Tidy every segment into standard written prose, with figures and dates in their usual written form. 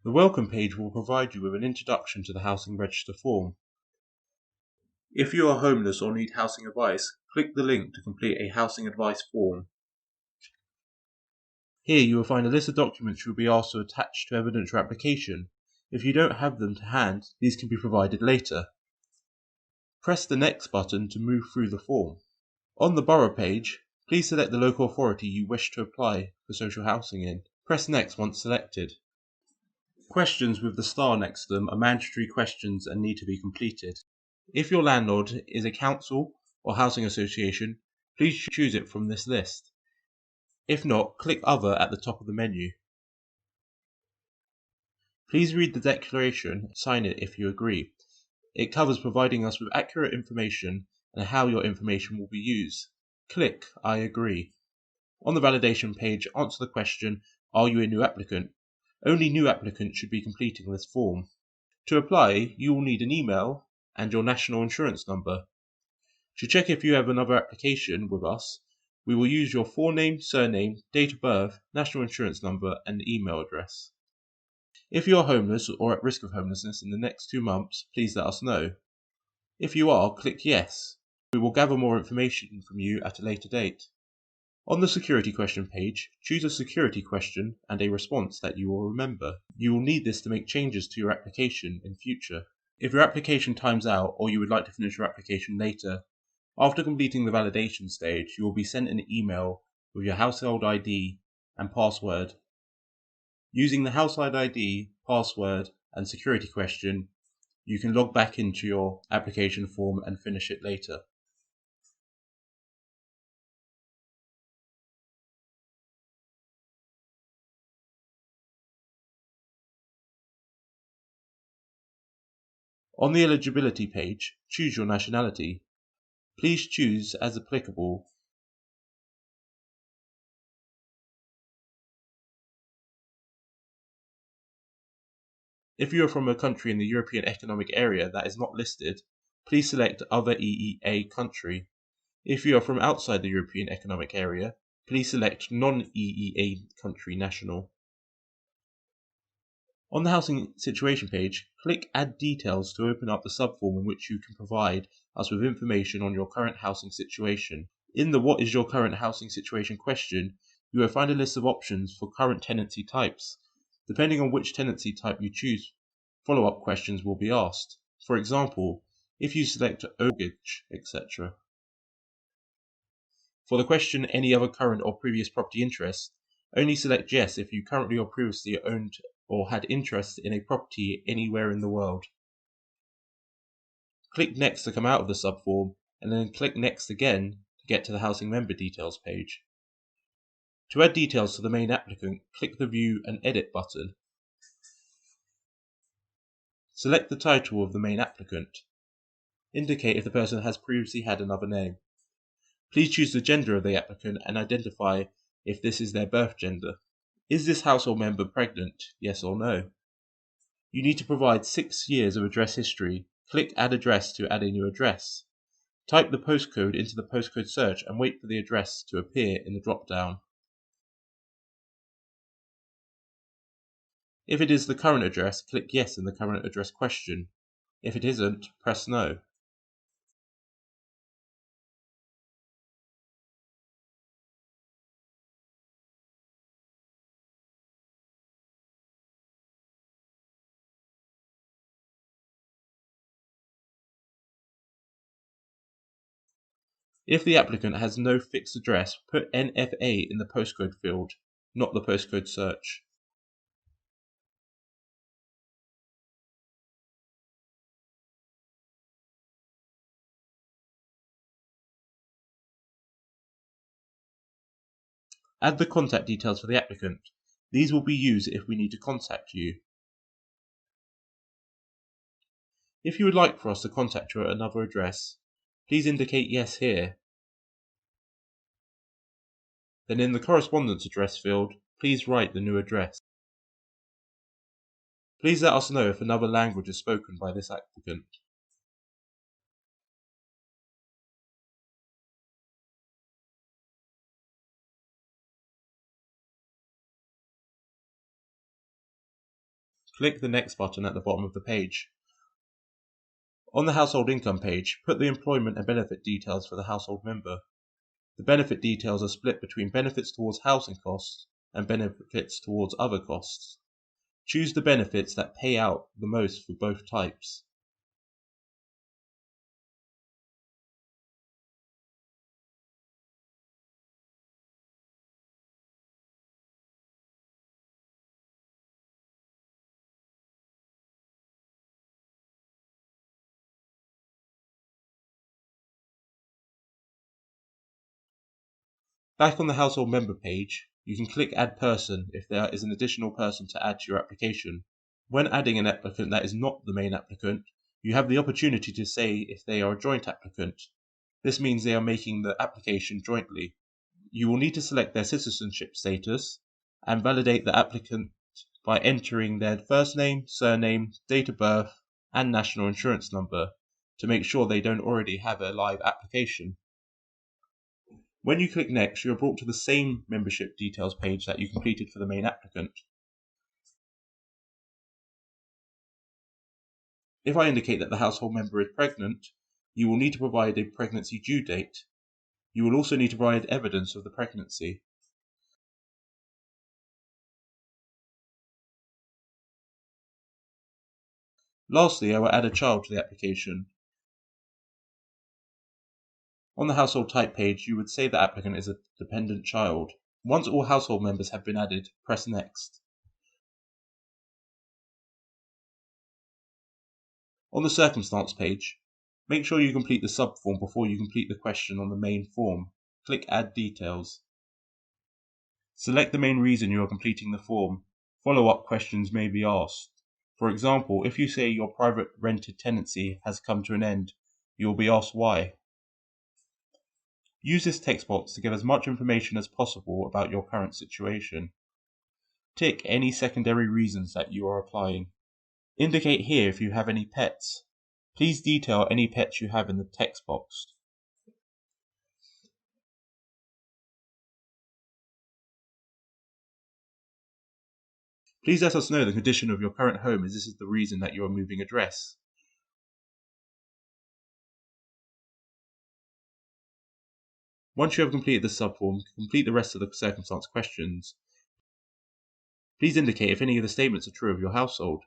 The welcome page will provide you with an introduction to the housing register form. If you are homeless or need housing advice, click the link to complete a housing advice form. Here you will find a list of documents you will be asked to attach to evidence your application. If you don't have them to hand, these can be provided later. Press the Next button to move through the form. On the Borough page, please select the local authority you wish to apply for social housing in. Press Next once selected. Questions with the star next to them are mandatory questions and need to be completed. If your landlord is a council or housing association, please choose it from this list. If not, click Other at the top of the menu. Please read the declaration and sign it if you agree. It covers providing us with accurate information and how your information will be used. Click I agree. On the validation page, answer the question, are you a new applicant? Only new applicants should be completing this form. To apply, you will need an email and your national insurance number. To check if you have another application with us, we will use your forename, surname, date of birth, national insurance number and email address. If you are homeless or at risk of homelessness in the next 2 months, please let us know. If you are, click Yes. We will gather more information from you at a later date. On the security question page, choose a security question and a response that you will remember. You will need this to make changes to your application in future. If your application times out or you would like to finish your application later, after completing the validation stage, you will be sent an email with your household ID and password. Using the household ID, password, and security question, you can log back into your application form and finish it later. On the eligibility page, choose your nationality. Please choose as applicable. If you are from a country in the European Economic Area that is not listed, please select Other EEA country. If you are from outside the European Economic Area, please select Non-EEA country national. On the Housing Situation page, click Add Details to open up the subform in which you can provide us with information on your current housing situation. In the What is your current housing situation question, you will find a list of options for current tenancy types. Depending on which tenancy type you choose, follow-up questions will be asked. For example, if you select mortgage, etc. For the question Any other current or previous property interest, only select Yes if you currently or previously owned or had interest in a property anywhere in the world. Click Next to come out of the subform, and then click Next again to get to the Housing Member Details page. To add details to the main applicant, click the View and Edit button. Select the title of the main applicant. Indicate if the person has previously had another name. Please choose the gender of the applicant and identify if this is their birth gender. Is this household member pregnant? Yes or no? You need to provide 6 years of address history. Click Add Address to add a new address. Type the postcode into the postcode search and wait for the address to appear in the drop-down. If it is the current address, click Yes in the current address question. If it isn't, press No. If the applicant has no fixed address, put NFA in the postcode field, not the postcode search. Add the contact details for the applicant. These will be used if we need to contact you. If you would like for us to contact you at another address, please indicate Yes here. Then in the correspondence address field, please write the new address. Please let us know if another language is spoken by this applicant. click the Next button at the bottom of the page. On the household income page, put the employment and benefit details for the household member. The benefit details are split between benefits towards housing costs and benefits towards other costs. Choose the benefits that pay out the most for both types. Back on the household member page, you can click Add Person if there is an additional person to add to your application. When adding an applicant that is not the main applicant, you have the opportunity to say if they are a joint applicant. This means they are making the application jointly. You will need to select their citizenship status and validate the applicant by entering their first name, surname, date of birth, and national insurance number to make sure they don't already have a live application. When you click Next, you are brought to the same membership details page that you completed for the main applicant. If I indicate that the household member is pregnant, you will need to provide a pregnancy due date. You will also need to provide evidence of the pregnancy. Lastly, I will add a child to the application. On the household type page, you would say the applicant is a dependent child. Once all household members have been added, press Next. On the circumstance page, make sure you complete the subform before you complete the question on the main form. Click Add Details. Select the main reason you are completing the form. Follow-up questions may be asked. For example, if you say your private rented tenancy has come to an end, you will be asked why. Use this text box to give as much information as possible about your current situation. Tick any secondary reasons that you are applying. Indicate here if you have any pets. Please detail any pets you have in the text box. Please let us know the condition of your current home as this is the reason that you are moving address. Once you have completed the subform, complete the rest of the circumstance questions. Please indicate if any of the statements are true of your household.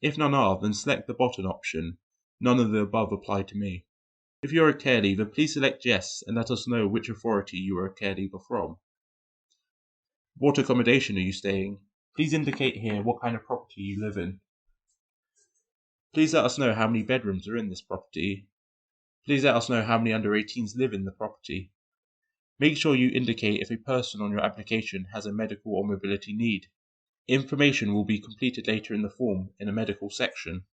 If none are, then select the bottom option. None of the above apply to me. If you are a care leaver, please select yes and let us know which authority you are a care leaver from. What accommodation are you staying? Please indicate here what kind of property you live in. Please let us know how many bedrooms are in this property. Please let us know how many under 18s live in the property. Make sure you indicate if a person on your application has a medical or mobility need. Information will be completed later in the form in a medical section.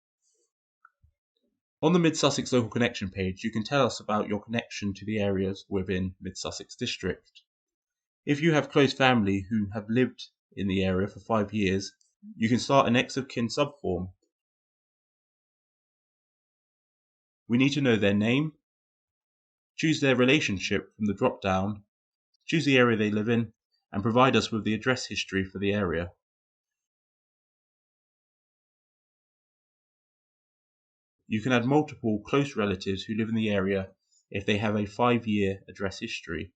On the Mid-Sussex Local Connection page, you can tell us about your connection to the areas within Mid-Sussex District. If you have close family who have lived in the area for 5 years, you can start a next of kin subform. We need to know their name. Choose their relationship from the drop-down. Choose the area they live in, and provide us with the address history for the area. You can add multiple close relatives who live in the area if they have a 5-year address history.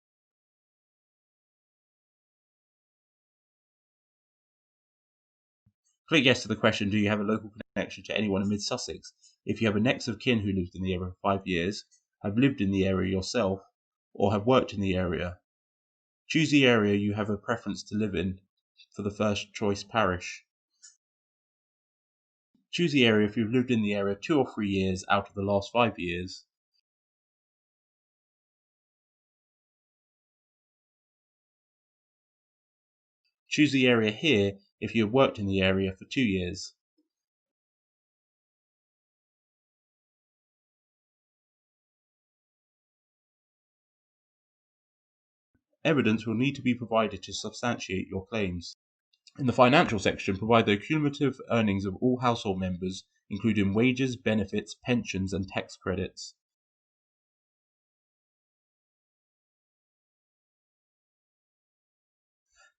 Click yes to the question, do you have a local connection to anyone in Mid-Sussex? If you have a next of kin who lived in the area for 5 years, have lived in the area yourself, or have worked in the area. Choose the area you have a preference to live in for the first choice parish. Choose the area if you've lived in the area 2 or 3 years out of the last 5 years. Choose the area here if you have worked in the area for 2 years. Evidence will need to be provided to substantiate your claims. In the financial section, provide the cumulative earnings of all household members, including wages, benefits, pensions, and tax credits.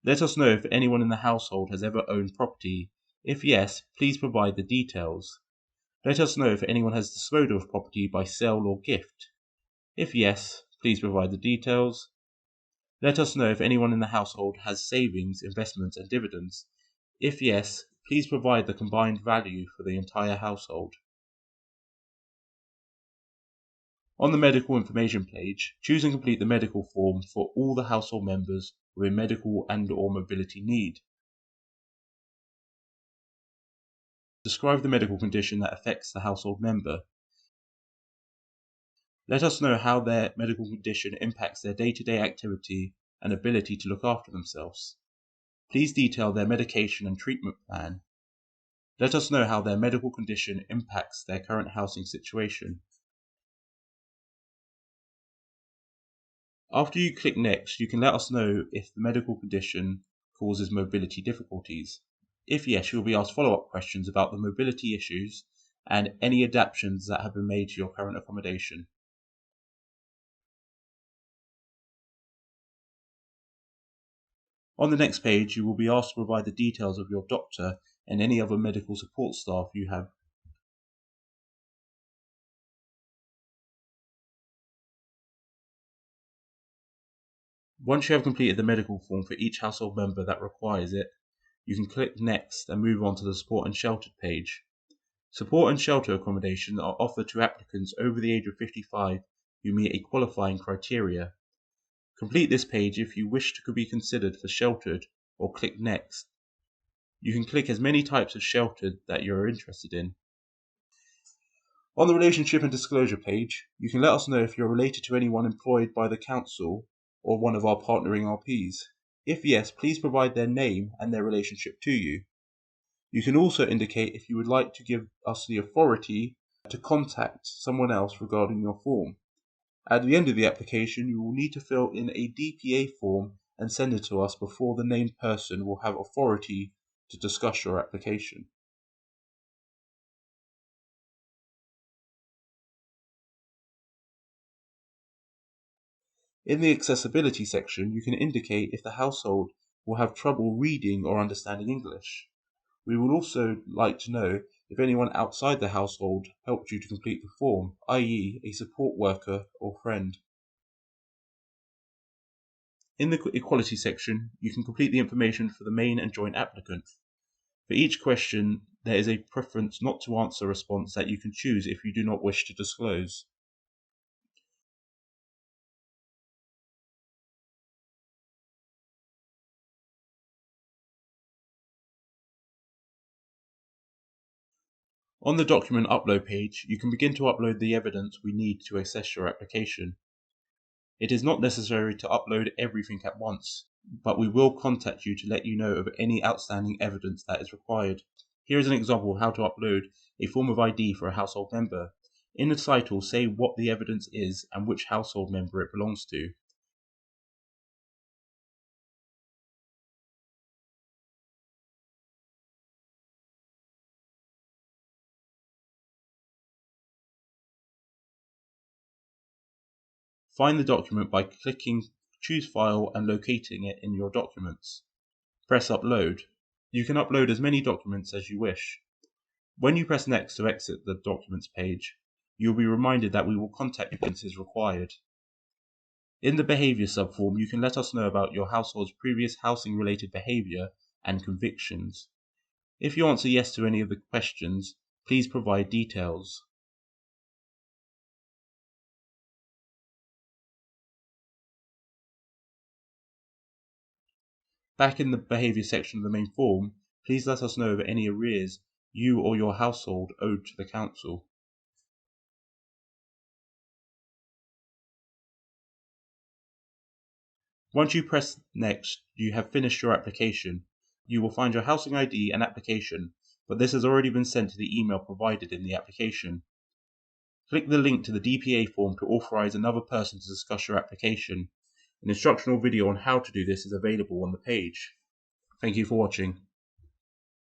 Let us know if anyone in the household has ever owned property If yes, please provide the details. Let us know if anyone has disposed of property by sale or gift. If yes, please provide the details. Let us know if anyone in the household has savings, investments and dividends. If yes, please provide the combined value for the entire household. On the medical information page, choose and complete the medical form for all the household members with a medical and/or mobility need. Describe the medical condition that affects the household member. Let us know how their medical condition impacts their day-to-day activity and ability to look after themselves. Please detail their medication and treatment plan. Let us know how their medical condition impacts their current housing situation. After you click Next, you can let us know if the medical condition causes mobility difficulties. If yes, you will be asked follow-up questions about the mobility issues and any adaptations that have been made to your current accommodation. On the next page, you will be asked to provide the details of your doctor and any other medical support staff you have. Once you have completed the medical form for each household member that requires it, you can click Next and move on to the Support and Sheltered page. Support and shelter accommodation are offered to applicants over the age of 55 who meet a qualifying criteria. Complete this page if you wish to be considered for sheltered, or click Next. You can click as many types of sheltered that you are interested in. On the Relationship and Disclosure page, you can let us know if you're related to anyone employed by the council or one of our partnering RPs. If yes, please provide their name and their relationship to you. You can also indicate if you would like to give us the authority to contact someone else regarding your form. At the end of the application, you will need to fill in a DPA form and send it to us before the named person will have authority to discuss your application. In the accessibility section, you can indicate if the household will have trouble reading or understanding English. We would also like to know if anyone outside the household helped you to complete the form, i.e. a support worker or friend. In the equality section, you can complete the information for the main and joint applicant. For each question, there is a preference not to answer response that you can choose if you do not wish to disclose. On the document upload page, you can begin to upload the evidence we need to assess your application. It is not necessary to upload everything at once, but we will contact you to let you know of any outstanding evidence that is required. Here is an example of how to upload a form of ID for a household member. In the title, say what the evidence is and which household member it belongs to. Find the document by clicking Choose File and locating it in your documents. Press Upload. You can upload as many documents as you wish. When you press Next to exit the Documents page, you will be reminded that we will contact you once it is required. In the Behaviour subform, you can let us know about your household's previous housing-related behaviour and convictions. If you answer yes to any of the questions, please provide details. Back in the behaviour section of the main form, please let us know of any arrears you or your household owed to the council. Once you press Next, you have finished your application. You will find your housing ID and application, but this has already been sent to the email provided in the application. Click the link to the DPA form to authorize another person to discuss your application. An instructional video on how to do this is available on the page. Thank you for watching.